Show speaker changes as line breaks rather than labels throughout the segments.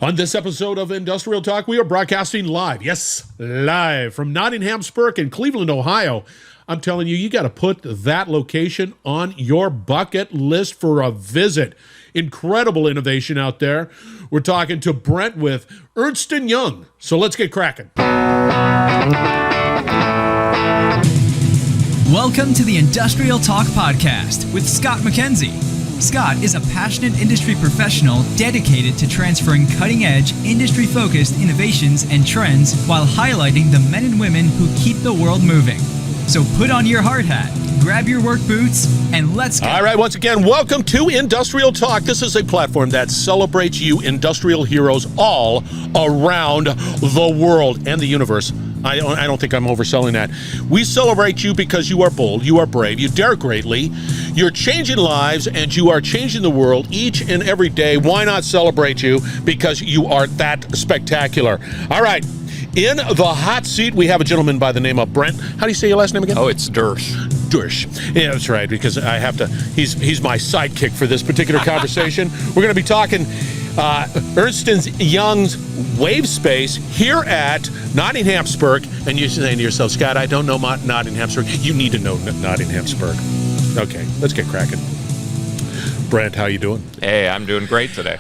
On this episode of Industrial Talk, we are broadcasting live. Yes, live from Nottingham Spirk in Cleveland, Ohio. I'm telling you, you got to put that location on your bucket list for a visit. Incredible innovation out there. We're talking to Brent with Ernst & Young. So let's get cracking.
Welcome to the Industrial Talk Podcast with Scott McKenzie. Scott is a passionate industry professional dedicated to transferring cutting-edge, industry-focused innovations and trends while highlighting the men and women who keep the world moving. So put on your hard hat, grab your work boots, and let's go.
All right, once again, welcome to Industrial Talk. This is a platform that celebrates you industrial heroes all around the world and the universe. I don't think I'm overselling that. We celebrate you because you are bold, you are brave, you dare greatly, you're changing lives, and you are changing the world each and every day. Why not celebrate you? Because you are that spectacular. All right. In the hot seat, we have a gentleman by the name of Brent. How do you say your last name again?
Oh, it's Duersch.
Duersch. Yeah, that's right, because I have to, he's my sidekick for this particular conversation. We're going to be talking Ernst & Young's Wave Space here at Nottingham Spirk. And you're saying to yourself, Scott, I don't know Nottingham Spirk. You need to know Nottingham Spirk. Okay, let's get cracking. Brent, how you doing?
Hey, I'm doing great today.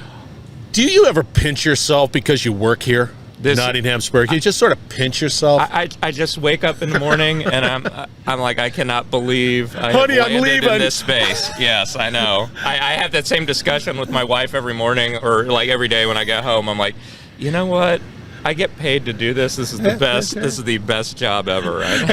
Do you ever pinch yourself because you work here? Nottingham Spirk. You just sort of pinch yourself.
I just wake up in the morning and I'm like, I cannot believe I
Honey,
have
I'm
landed
leaving
in this space. Yes, I know. I have that same discussion with my wife every morning, or like every day when I get home. I'm like, you know what? I get paid to do this. This is the best. This is the best job ever. Right?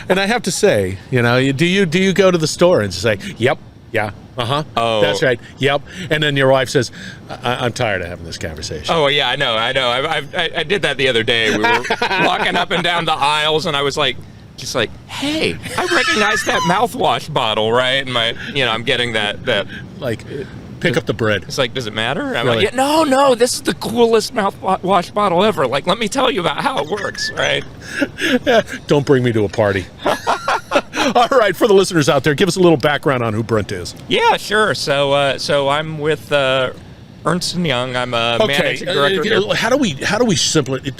and I have to say, you know, do you go to the store and say, yep, yeah, uh-huh,
oh,
that's right, yep, and then your wife says, I'm tired of having this conversation.
Oh yeah, I know. I did that the other day. We were walking up and down the aisles, and I was like, just like, hey, I recognize that mouthwash bottle, right? And I'm getting that
like. Pick up the bread.
It's like, does it matter? I'm
really?
like, yeah, no, this is the coolest mouthwash bottle ever. Like, let me tell you about how it works, right?
Don't bring me to a party. All right, for the listeners out there, give us a little background on who Brent is.
Yeah, sure. So I'm with Ernst & Young. I'm a managing director.
How do we simplify?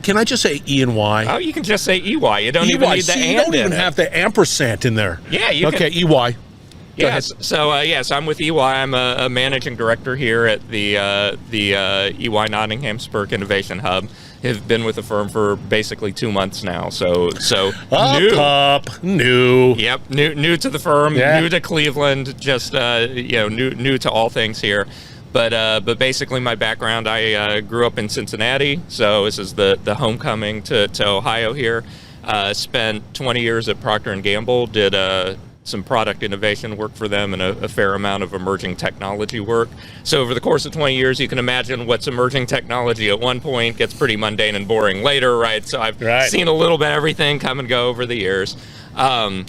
Can I just say E and Y?
Oh, you can just say EY. You don't even need the and.
You don't even have the ampersand in there.
Yeah, you can.
Okay, EY.
Yes. So I'm with EY. I'm a managing director here at the EY Nottingham Spirk Innovation Hub. Have been with the firm for basically 2 months now. So
new.
Yep, new to the firm, new to Cleveland. Just new to all things here. But basically, my background, I grew up in Cincinnati, so this is the homecoming to Ohio here. Spent 20 years at Procter & Gamble. Did some product innovation work for them and a fair amount of emerging technology work. So over the course of 20 years, you can imagine what's emerging technology at one point gets pretty mundane and boring later, right? So I've seen a little bit of everything come and go over the years. And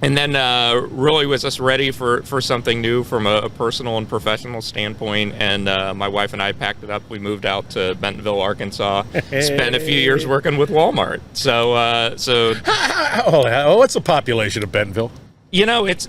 then really was just ready for something new from a personal and professional standpoint. And my wife and I packed it up. We moved out to Bentonville, Arkansas. Spent a few years working with Walmart. So
what's the population of Bentonville?
You know, it's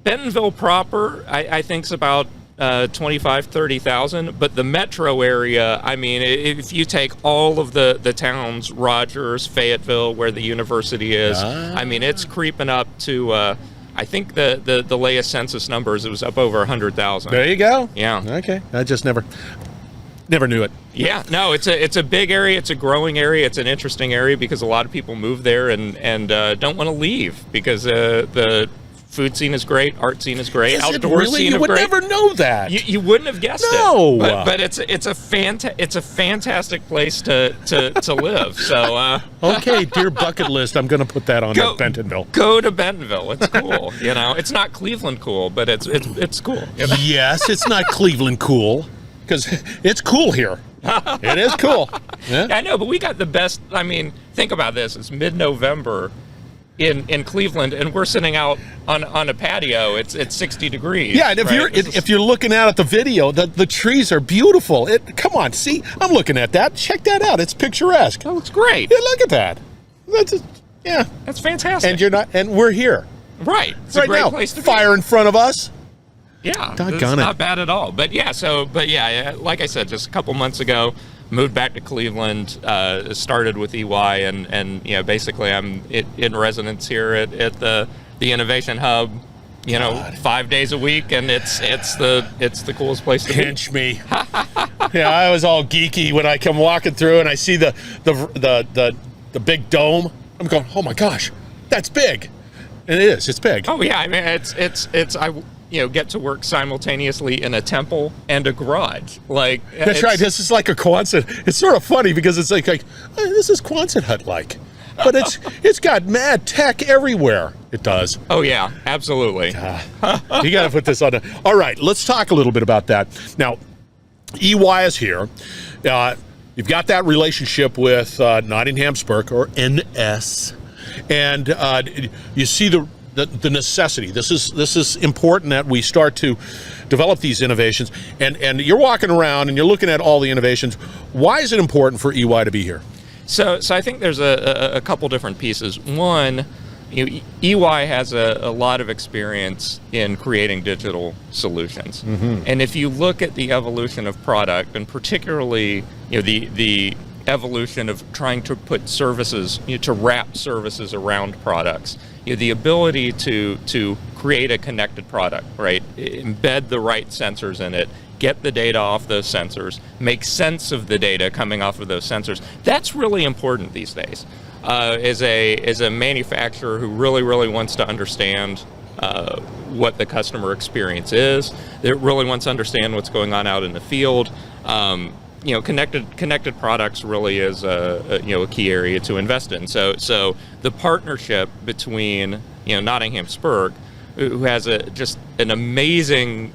Bentonville proper, I think, is about 30,000. But the metro area, I mean, if you take all of the towns, Rogers, Fayetteville, where the university is, I mean, it's creeping up to, I think the latest census numbers, it was up over 100,000.
There you go.
Yeah.
Okay. I just never knew it.
Yeah, no, it's a big area. It's a growing area. It's an interesting area because a lot of people move there and don't want to leave because the food scene is great, art scene is great, outdoor scene is great. You would
never know that.
You wouldn't have guessed
it.
But it's a fantastic place to live. So
okay, dear bucket list, I'm going to put that on Bentonville.
Go to Bentonville. It's cool. It's not Cleveland cool, but it's cool.
Yes, it's not Cleveland cool. Because it's cool here. It is cool. Yeah.
I know, but we got the best. I mean, think about this. It's mid-November in Cleveland, and we're sitting out on a patio. It's 60 degrees.
Yeah, and if you're looking out at the video, the trees are beautiful. Come on, see? I'm looking at that. Check that out. It's picturesque.
Oh, it's great.
Yeah, look at that.
That's fantastic.
And we're here.
Right. It's a great place to be.
Fire in front of us.
Yeah, it's
Doggone
not
it.
bad at all. But yeah, like I said, just a couple months ago, moved back to Cleveland, started with EY, and basically I'm in residence here at the Innovation Hub. 5 days a week, and it's the coolest place to be.
Pinch me. Yeah, I was all geeky when I come walking through and I see the big dome. I'm going, oh my gosh, that's big. And it is. It's big.
Oh yeah, I mean I get to work simultaneously in a temple and a garage.
That's right. This is like a Quonset. It's sort of funny because it's like this is Quonset hut like, but it's got mad tech everywhere. It does.
Oh yeah, absolutely.
You got to put this on. All right, let's talk a little bit about that. Now, EY is here. You've got that relationship with Nottingham Spirk, or NS, and you see the necessity. This is important that we start to develop these innovations. And you're walking around and you're looking at all the innovations. Why is it important for EY to be here?
So I think there's a couple different pieces. One, EY has a lot of experience in creating digital solutions. Mm-hmm. And if you look at the evolution of product, and particularly the evolution of trying to put services, to wrap services around products, the ability to create a connected product, right? Embed the right sensors in it, get the data off those sensors, make sense of the data coming off of those sensors. That's really important these days. As a manufacturer who really wants to understand what the customer experience is, that really wants to understand what's going on out in the field. Connected products really is a key area to invest in. So the partnership between Nottingham Spirk, who has just an amazing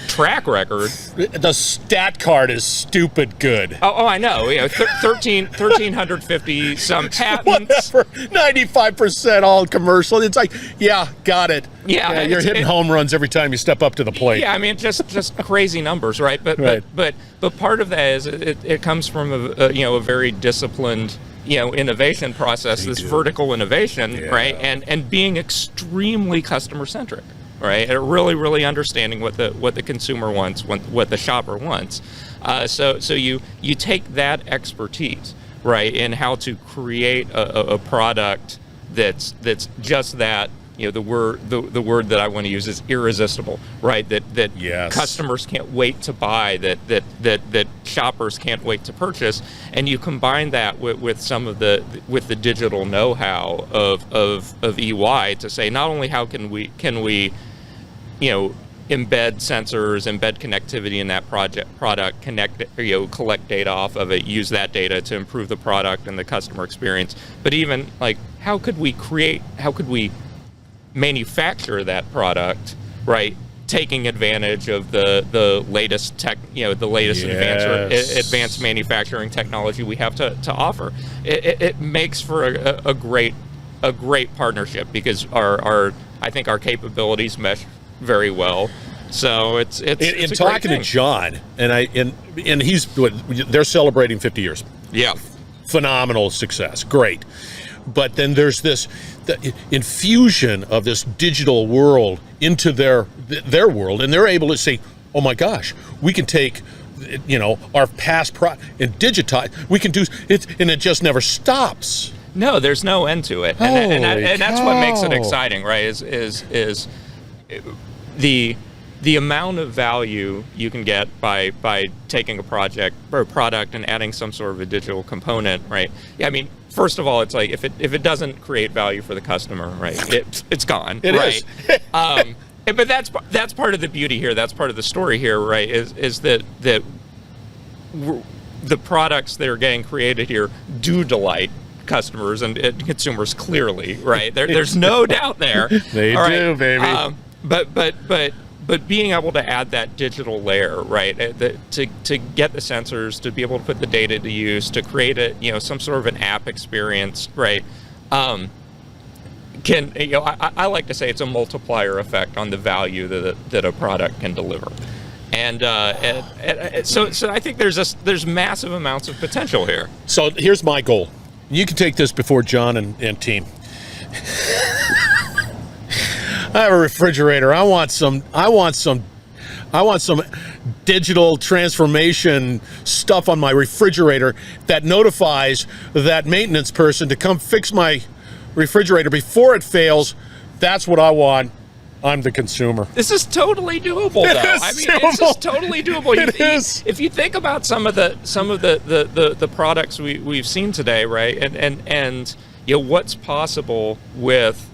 track record.
The stat card is stupid good.
Oh, I know. 1,350 some patents.
Whatever. 95% all commercial. It's like, yeah, got it.
Yeah,
you're hitting home runs every time you step up to the plate.
Yeah, I mean, just crazy numbers, right? But part of that is it comes from a very disciplined innovation process, vertical innovation, right? And being extremely customer centric, right? And really understanding what the consumer wants, what the shopper wants. So you take that expertise, right, in how to create a product that's just that. The word that I want to use is irresistible, right? That
yes.
Customers can't wait to buy, that shoppers can't wait to purchase, and you combine that with some of the digital know-how of EY to say not only how can we embed sensors, embed connectivity in that product, collect data off of it, use that data to improve the product and the customer experience, but even how could we manufacture that product, right? Taking advantage of the latest tech, the latest advanced manufacturing technology we have to offer. It makes for a great partnership because I think our capabilities mesh very well. So it's
in talking to John and they're celebrating 50 years.
Yeah,
phenomenal success, great. But then there's the infusion of this digital world into their world, and they're able to say, oh my gosh, we can take our past and digitize. We can do it, and it just never stops.
No, there's no end to it, and that's what makes it exciting, right? Is the amount of value you can get by taking a project or a product and adding some sort of a digital component, right? Yeah, I mean, first of all, it's like if it doesn't create value for the customer, right, it's gone.
It
right?
is.
But that's part of the beauty here. That's part of the story here, right? Is that the products that are getting created here do delight customers and consumers clearly, right? There's no doubt there.
They do, baby.
But being able to add that digital layer, right, to get the sensors, to be able to put the data to use, to create some sort of an app experience, right? I like to say it's a multiplier effect on the value that a product can deliver, and so I think there's massive amounts of potential here.
So here's my goal. You can take this before John and team. I have a refrigerator. I want some I want some digital transformation stuff on my refrigerator that notifies that maintenance person to come fix my refrigerator before it fails. That's what I want. I'm the consumer.
This is totally doable, though. It's just totally doable.
It is.
If you think about some of the products we've seen today, right, and what's possible with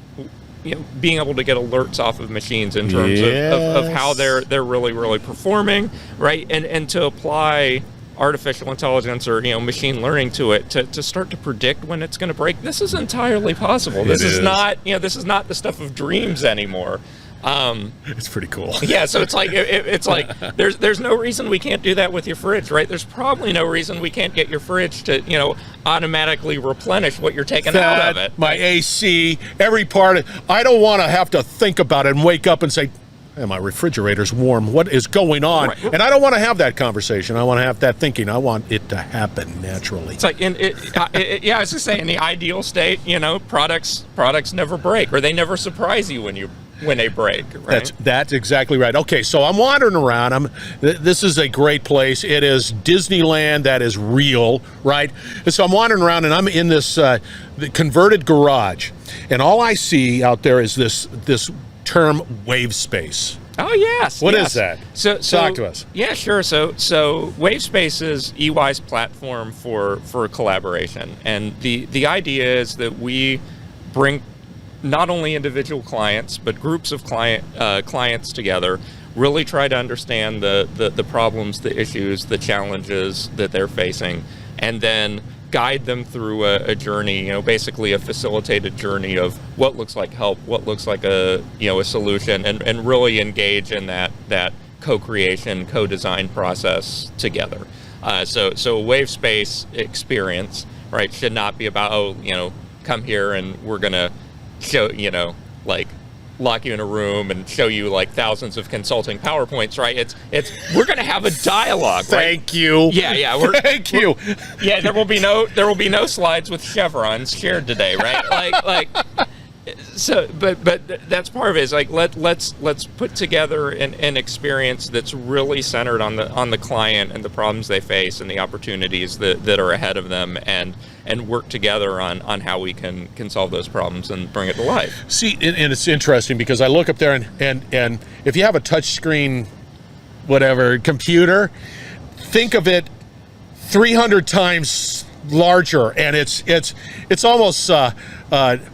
being able to get alerts off of machines in terms of how they're really performing, right, and to apply artificial intelligence or machine learning to it to start to predict when it's going to break. This is entirely possible. This is not the stuff of dreams anymore.
It's pretty cool.
Yeah, so it's like there's no reason we can't do that with your fridge, right? There's probably no reason we can't get your fridge to automatically replenish what you're taking out of it.
My AC, every part. I don't want to have to think about it and wake up and say, hey, my refrigerator's warm. What is going on? Right. And I don't want to have that conversation. I want to have that thinking. I want it to happen naturally.
It's like, I was just saying, in the ideal state, products never break, or they never surprise you when they break. Right?
That's exactly right. Okay, so I'm wandering around. This is a great place. It is Disneyland that is real, right? And so I'm wandering around, and I'm in this the converted garage, and all I see out there is this term wave space.
Oh, yes.
What is that?
So
talk to us.
Yeah, sure. So wave space is EY's platform for collaboration, and the idea is that we bring not only individual clients but groups of clients together, really try to understand the problems, the issues, the challenges that they're facing, and then guide them through a journey, basically a facilitated journey of what looks like help, what looks like a solution, and really engage in that co-creation, co-design process together. So a wave space experience, right, should not be about, come here and we're gonna show, lock you in a room and show you thousands of consulting PowerPoints, right? It's we're going to have a dialogue.
Thank you.
Yeah.
Thank you.
Yeah, there will be no slides with chevrons shared today, right? So, but that's part of it. Is let's put together an experience that's really centered on the client and the problems they face and the opportunities that are ahead of them, and work together on how we can solve those problems and bring it to life.
See, and it's interesting because I look up there and if you have a touch screen, whatever computer, think of it 300 times larger, and it's almost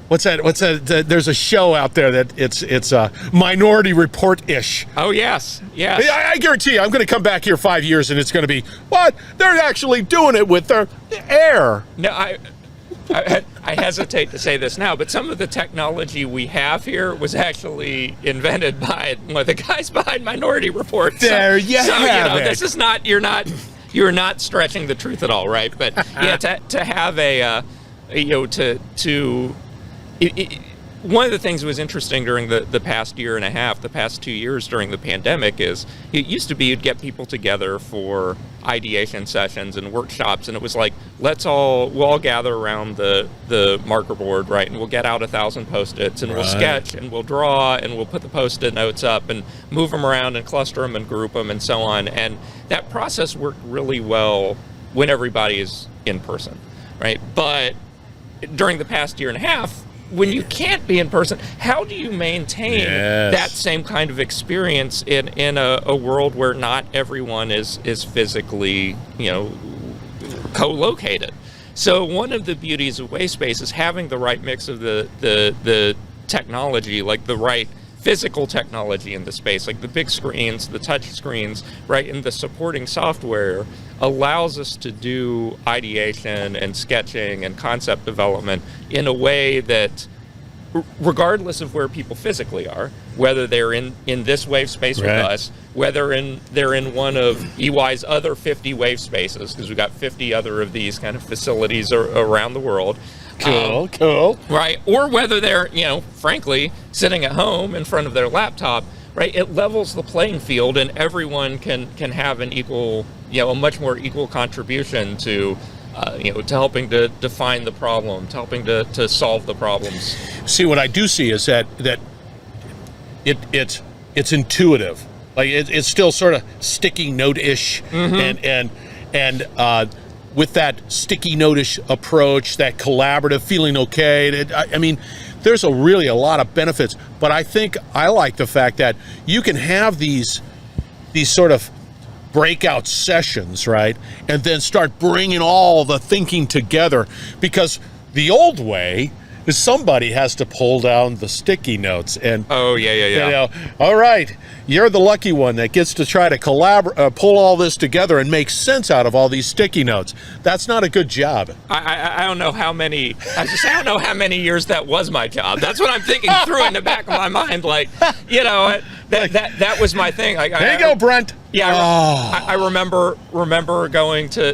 what's that? There's a show out there that it's Minority Report-ish.
Oh yes.
I guarantee you, I'm going to come back here 5 years, and it's going to be what they're actually doing it with their air.
No, I hesitate to say this now, but some of the technology we have here was actually invented by one of the guys behind Minority Report. This is not you're not stretching the truth at all, right? But yeah, to have one of the things that was interesting during the past year and a half, the past 2 years during the pandemic, is it used to be you'd get people together for ideation sessions and workshops, and it was like, we'll all gather around the marker board, right, and we'll get out 1,000 Post-its, and we'll sketch, and we'll draw, and we'll put the Post-it notes up, and move them around, and cluster them, and group them, and so on. And that process worked really well when everybody is in person, right? But during the past year and a half, when you can't be in person, how do you maintain that same kind of experience in a world where not everyone is physically, co-located? So one of the beauties of Wave Space is having the right mix of the technology, like the right physical technology in the space, like the big screens, the touch screens, right, and the supporting software allows us to do ideation and sketching and concept development in a way that, regardless of where people physically are, whether they're in this wave space with us, whether they're in one of EY's other 50 wave spaces, because we've got 50 other of these kind of facilities around the world.
Cool.
Right, or whether they're, frankly, sitting at home in front of their laptop, right? It levels the playing field, and everyone can have an equal, a much more equal contribution to helping to define the problem, to helping to solve the problems. See,
what I do see is that it's intuitive. Like it's still sort of sticky note-ish, and with that sticky note-ish approach, that collaborative, feeling okay. I mean, there's really a lot of benefits. But I think I like the fact that you can have these sort of breakout sessions, right? And then start bringing all the thinking together, because the old way is somebody has to pull down the sticky notes and all right, you're the lucky one that gets to try to pull all this together and make sense out of all these sticky notes. That's not a good job.
I don't know how many. I don't know how many years that was my job. That's what I'm thinking through in the back of my mind. Like, that was my thing. Like,
there you go, Brent.
Yeah, I remember going to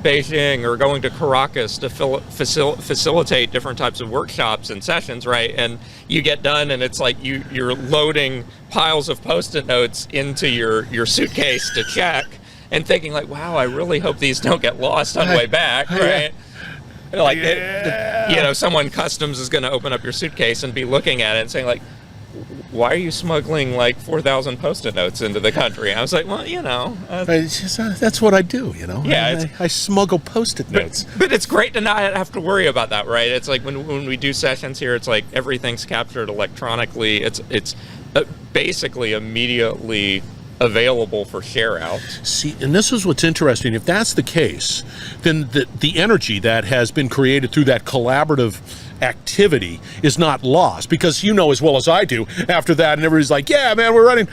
Beijing or going to Caracas to facilitate different types of workshops and sessions, right? And you get done, and it's like you're loading piles of Post-it notes into your suitcase to check, and thinking like, wow, I really hope these don't get lost on the way back, right? Like, someone customs is going to open up your suitcase and be looking at it and saying like, why are you smuggling like 4,000 Post-it notes into the country? I was like, well,
that's what I do, Yeah, I smuggle Post-it notes.
But it's great to not have to worry about that, right? It's like when we do sessions here, it's like everything's captured electronically. It's basically immediately available for share out.
See, and this is what's interesting. If that's the case, then the energy that has been created through that collaborative activity is not lost, because as well as I do, after that, and everybody's like, yeah, man, we're running.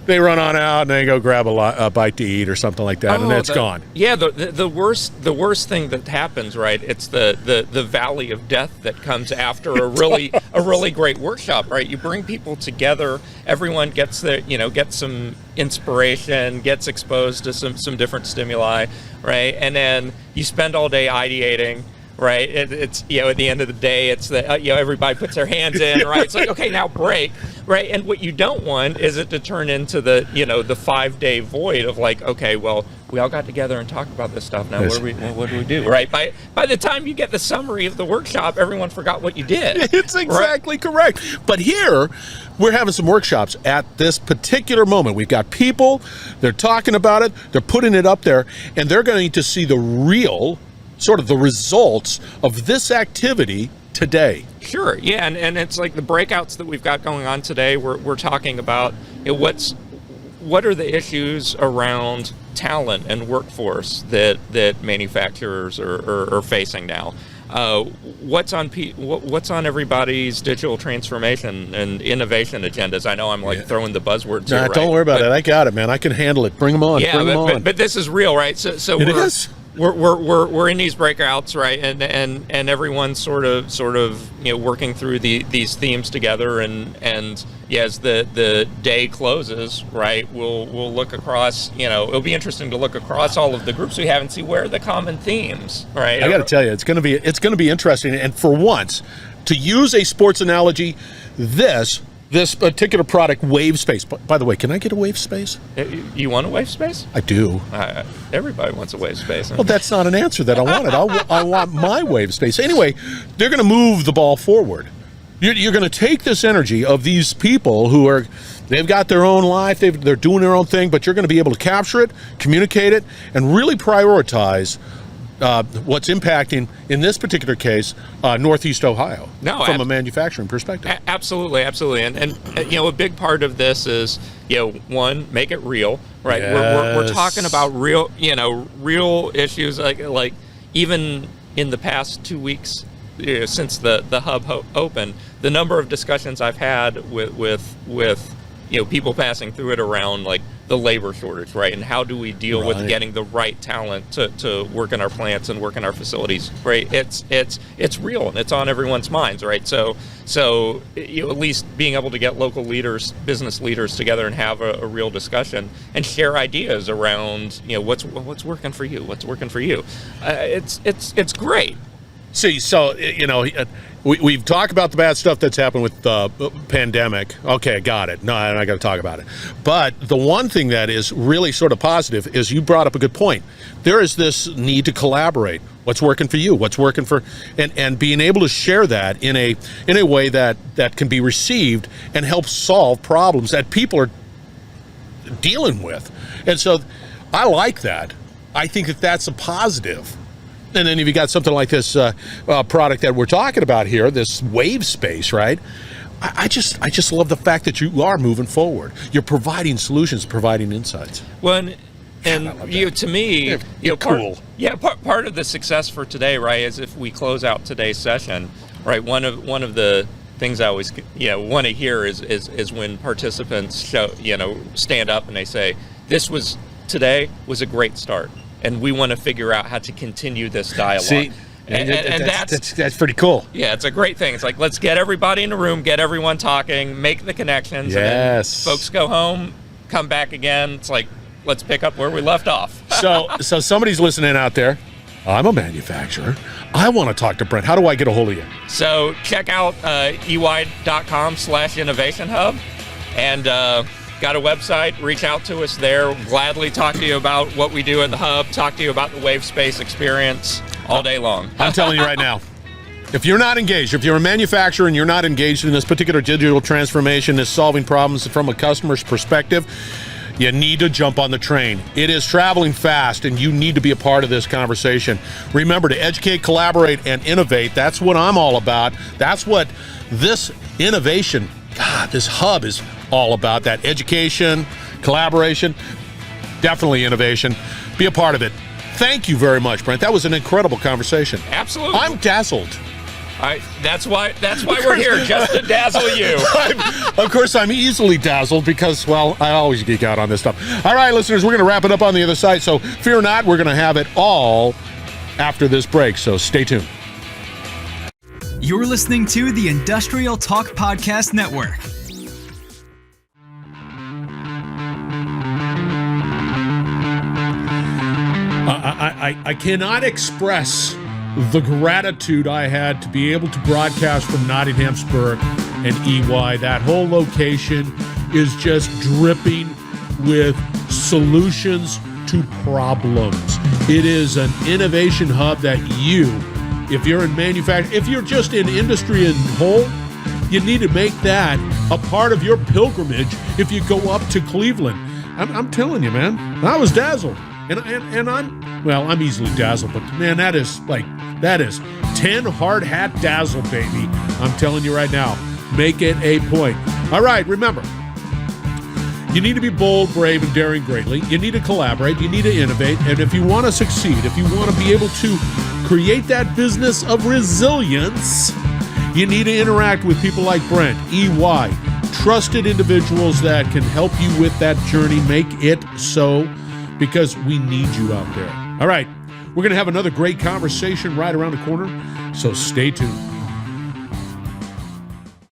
They run on out and they go grab a bite to eat or something like that, and then it's gone.
Yeah, the worst thing that happens, right? It's the valley of death that comes after a really great workshop, right? You bring people together, everyone gets gets some inspiration, gets exposed to some different stimuli, right? And then you spend all day ideating. Right, it's at the end of the day, it's everybody puts their hands in, right? It's like, okay, now break, right? And what you don't want is it to turn into the 5-day void of like, okay, well, we all got together and talked about this stuff. Now what do we do, right? By the time you get the summary of the workshop, everyone forgot what you did.
It's exactly correct. But here, we're having some workshops at this particular moment. We've got people, they're talking about it, they're putting it up there, and they're going to see the real sort of the results of this activity today.
Sure, yeah, and it's like the breakouts that we've got going on today. We're talking about what are the issues around talent and workforce that manufacturers are facing now. What's on everybody's digital transformation and innovation agendas? I know I'm throwing the buzzwords here.
Don't worry about it. I got it, man. I can handle it. Bring them on.
Yeah, but this is real, right? So
it is.
We're in these breakouts, right, and everyone's sort of working through these themes together, and as the day closes, right, we'll look across. It'll be interesting to look across all of the groups we have and see where are the common themes, right?
I got to tell you, it's going to be interesting, and for once, to use a sports analogy, this particular product, Wave Space. By the way, can I get a Wave Space?
You want a Wave Space?
I do.
Everybody wants a Wave Space.
Well, that's not an answer that I wanted. I want my Wave Space. Anyway, they're going to move the ball forward. You're going to take this energy of these people they've got their own life, they're doing their own thing, but you're going to be able to capture it, communicate it, and really prioritize what's impacting, in this particular case, Northeast Ohio, from a manufacturing perspective.
Absolutely. And a big part of this is, one, make it real, right?
Yes.
We're talking about real issues, like even in the past 2 weeks since the hub opened, the number of discussions I've had with people passing through it around like the labor shortage, right? And how do we deal with getting the right talent to work in our plants and work in our facilities, right? It's real and it's on everyone's minds, right? So at least being able to get local leaders, business leaders together and have a real discussion and share ideas around, what's working for you, what's working for you. It's great.
See, so, we've talked about the bad stuff that's happened with the pandemic. Okay, got it. No, I'm not going to talk about it. But the one thing that is really sort of positive is you brought up a good point. There is this need to collaborate. What's working for you? What's working for, and being able to share that in a way that can be received and help solve problems that people are dealing with. And so I like that. I think that that's a positive. And then if you got something like this product that we're talking about here, this wave space, right? I just love the fact that you are moving forward. You're providing solutions, providing insights.
Well, and you, to me,
cool.
Part of the success for today, right, is if we close out today's session, right. One of the things I always want to hear is when participants stand up and they say, today was a great start, and we want to figure out how to continue this dialogue.
See, and that's pretty cool.
Yeah, it's a great thing. It's like, let's get everybody in the room, get everyone talking, make the connections, and then folks go home, come back again. It's like, let's pick up where we left off.
So somebody's listening out there. I'm a manufacturer. I want to talk to Brent. How do I get a hold of you?
So check out ey.com/innovation hub, and got a website. Reach out to us there. We'll gladly talk to you about what we do at the hub, talk to you about the wave space experience all day long.
I'm telling you right now, if you're not engaged, if you're a manufacturer and you're not engaged in this particular digital transformation, is solving problems from a customer's perspective, you need to jump on the train. It is traveling fast, and you need to be a part of this conversation. Remember to educate, collaborate, and innovate. That's what I'm all about. That's what this innovation, this hub is all about. That education, collaboration, definitely innovation. Be a part of it. Thank you very much, Brent. That was an incredible conversation.
Absolutely.
I'm dazzled.
That's why we're here, just to dazzle you.
Of course, I'm easily dazzled because, well, I always geek out on this stuff. All right, listeners, we're going to wrap it up on the other side. So fear not, we're going to have it all after this break. So stay tuned.
You're listening to the Industrial Talk Podcast Network.
I cannot express the gratitude I had to be able to broadcast from Nottingham Spirk and EY. That whole location is just dripping with solutions to problems. It is an innovation hub that if you're in manufacturing, if you're just in industry in whole, you need to make that a part of your pilgrimage if you go up to Cleveland. I'm telling you, man, I was dazzled. And I'm easily dazzled, but man, that is 10 hard hat dazzle, baby. I'm telling you right now, make it a point. All right, remember, you need to be bold, brave, and daring greatly. You need to collaborate. You need to innovate. And if you want to succeed, if you want to be able to create that business of resilience, you need to interact with people like Brent, EY, trusted individuals that can help you with that journey. Make it so, because we need you out there. All right, we're going to have another great conversation right around the corner, so stay tuned.